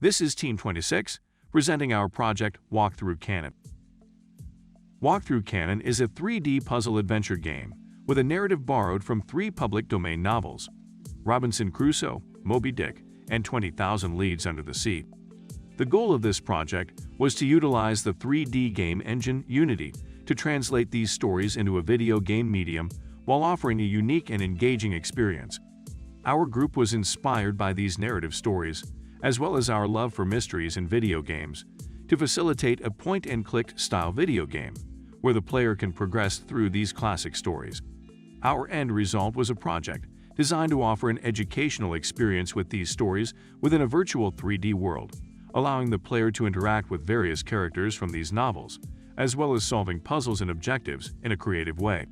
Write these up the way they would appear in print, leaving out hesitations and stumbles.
This is Team 26, presenting our project Walkthrough Canon. Walkthrough Canon is a 3D puzzle adventure game with a narrative borrowed from 3 public domain novels, Robinson Crusoe, Moby Dick, and 20,000 Leagues Under the Sea. The goal of this project was to utilize the 3D game engine Unity to translate these stories into a video game medium while offering a unique and engaging experience. Our group was inspired by these narrative stories, as well as our love for mysteries in video games, to facilitate a point-and-click style video game, where the player can progress through these classic stories. Our end result was a project designed to offer an educational experience with these stories within a virtual 3D world, allowing the player to interact with various characters from these novels, as well as solving puzzles and objectives in a creative way.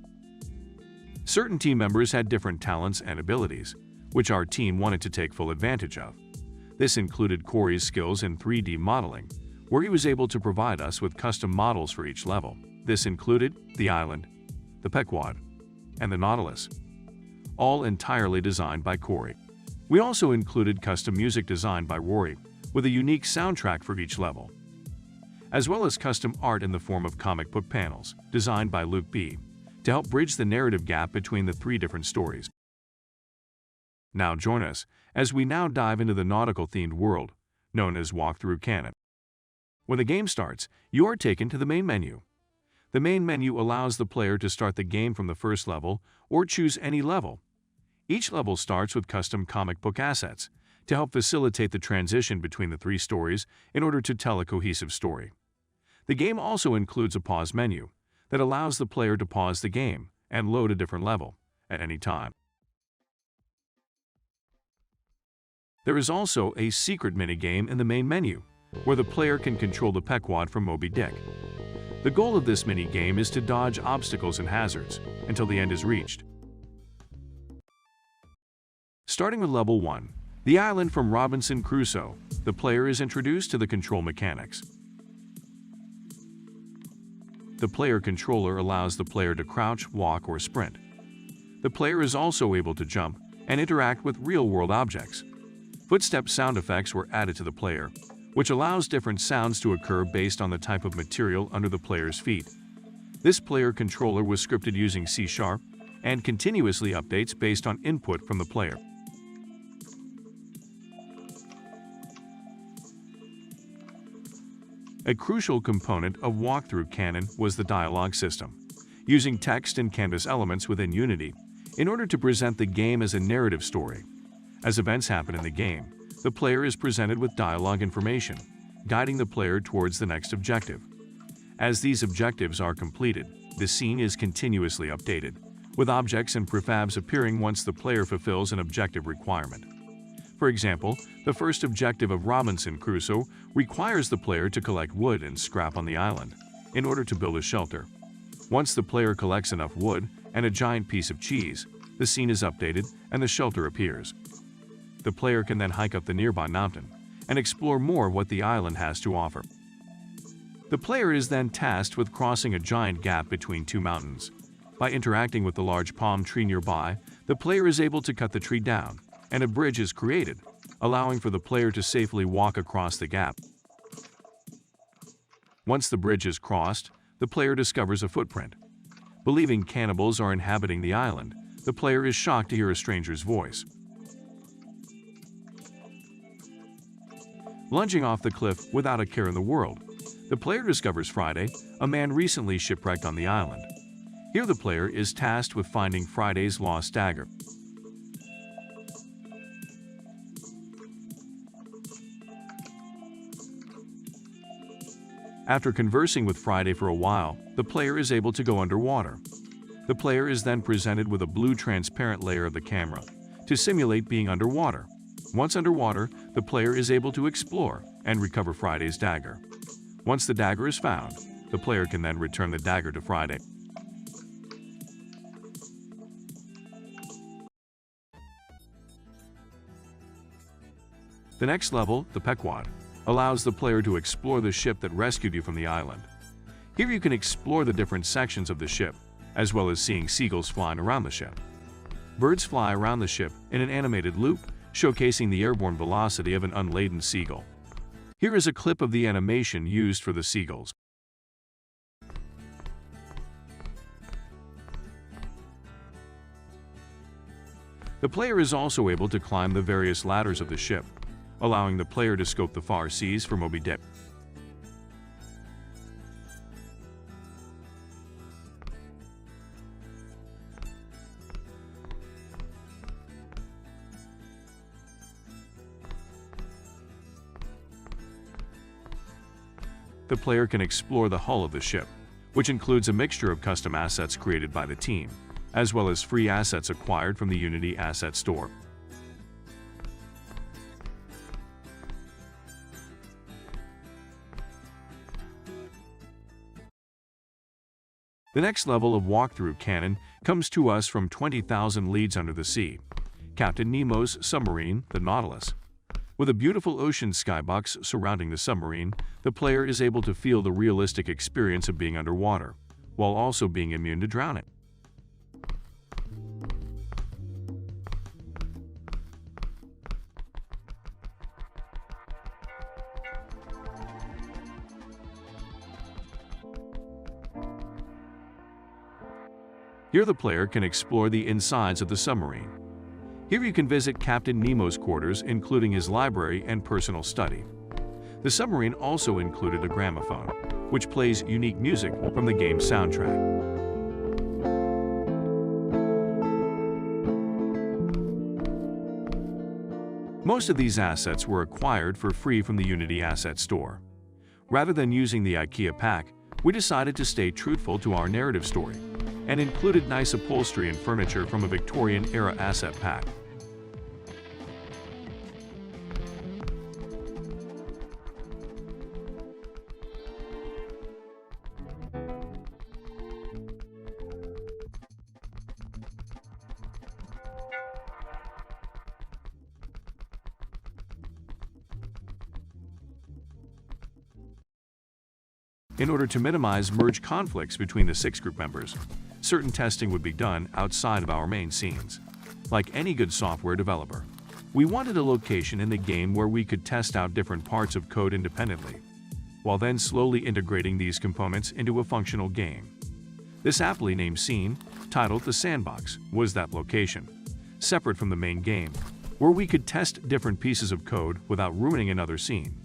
Certain team members had different talents and abilities, which our team wanted to take full advantage of. This included Corey's skills in 3D modeling, where he was able to provide us with custom models for each level. This included the island, the Pequod, and the Nautilus, all entirely designed by Corey. We also included custom music designed by Rory, with a unique soundtrack for each level, as well as custom art in the form of comic book panels, designed by Luke B., to help bridge the narrative gap between the 3 different stories. Now join us as we now dive into the nautical-themed world, known as Walkthrough Canon. When the game starts, you are taken to the main menu. The main menu allows the player to start the game from the first level or choose any level. Each level starts with custom comic book assets to help facilitate the transition between the 3 stories in order to tell a cohesive story. The game also includes a pause menu that allows the player to pause the game and load a different level at any time. There is also a secret minigame in the main menu, where the player can control the Pequod from Moby Dick. The goal of this minigame is to dodge obstacles and hazards until the end is reached. Starting with Level 1, the island from Robinson Crusoe, the player is introduced to the control mechanics. The player controller allows the player to crouch, walk, or sprint. The player is also able to jump and interact with real-world objects. Footstep sound effects were added to the player, which allows different sounds to occur based on the type of material under the player's feet. This player controller was scripted using C# and continuously updates based on input from the player. A crucial component of Walkthrough Canon was the dialogue system, using text and canvas elements within Unity in order to present the game as a narrative story. As events happen in the game, the player is presented with dialogue information, guiding the player towards the next objective. As these objectives are completed, the scene is continuously updated, with objects and prefabs appearing once the player fulfills an objective requirement. For example, the first objective of Robinson Crusoe requires the player to collect wood and scrap on the island in order to build a shelter. Once the player collects enough wood and a giant piece of cheese, the scene is updated and the shelter appears. The player can then hike up the nearby mountain and explore more of what the island has to offer. The player is then tasked with crossing a giant gap between 2 mountains. By interacting with the large palm tree nearby, the player is able to cut the tree down, and a bridge is created, allowing for the player to safely walk across the gap. Once the bridge is crossed, the player discovers a footprint. Believing cannibals are inhabiting the island, the player is shocked to hear a stranger's voice. Lunging off the cliff without a care in the world, the player discovers Friday, a man recently shipwrecked on the island. Here the player is tasked with finding Friday's lost dagger. After conversing with Friday for a while, the player is able to go underwater. The player is then presented with a blue transparent layer of the camera to simulate being underwater. Once underwater, the player is able to explore and recover Friday's dagger. Once the dagger is found, the player can then return the dagger to Friday. The next level, the Pequod, allows the player to explore the ship that rescued you from the island. Here you can explore the different sections of the ship, as well as seeing seagulls flying around the ship. Birds fly around the ship in an animated loop, showcasing the airborne velocity of an unladen seagull. Here is a clip of the animation used for the seagulls. The player is also able to climb the various ladders of the ship, allowing the player to scope the far seas for Moby Dick. The player can explore the hull of the ship, which includes a mixture of custom assets created by the team, as well as free assets acquired from the Unity Asset Store. The next level of walkthrough Canon comes to us from 20,000 Leagues Under the Sea, Captain Nemo's submarine, the Nautilus. With a beautiful ocean skybox surrounding the submarine, the player is able to feel the realistic experience of being underwater, while also being immune to drowning. Here the player can explore the insides of the submarine. Here you can visit Captain Nemo's quarters, including his library and personal study. The submarine also included a gramophone, which plays unique music from the game's soundtrack. Most of these assets were acquired for free from the Unity Asset Store. Rather than using the IKEA pack, we decided to stay truthful to our narrative story and included nice upholstery and furniture from a Victorian-era asset pack. In order to minimize merge conflicts between the 6 group members, certain testing would be done outside of our main scenes. Like any good software developer, we wanted a location in the game where we could test out different parts of code independently, while then slowly integrating these components into a functional game. This aptly named scene, titled The Sandbox, was that location, separate from the main game, where we could test different pieces of code without ruining another scene.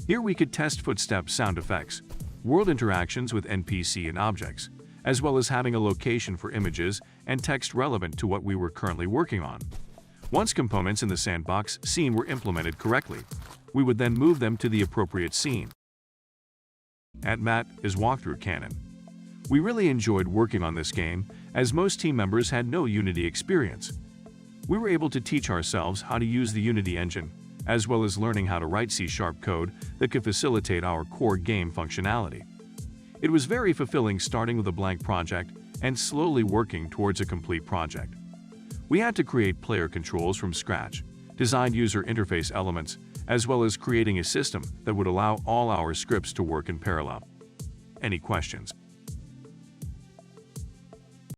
Here we could test footstep sound effects, world interactions with NPC and objects, as well as having a location for images and text relevant to what we were currently working on. Once components in the sandbox scene were implemented correctly, we would then move them to the appropriate scene. At Matt is Walkthrough Canon. We really enjoyed working on this game, as most team members had no Unity experience. We were able to teach ourselves how to use the Unity engine, as well as learning how to write C# code that could facilitate our core game functionality. It was very fulfilling starting with a blank project and slowly working towards a complete project. We had to create player controls from scratch, design user interface elements, as well as creating a system that would allow all our scripts to work in parallel. Any questions?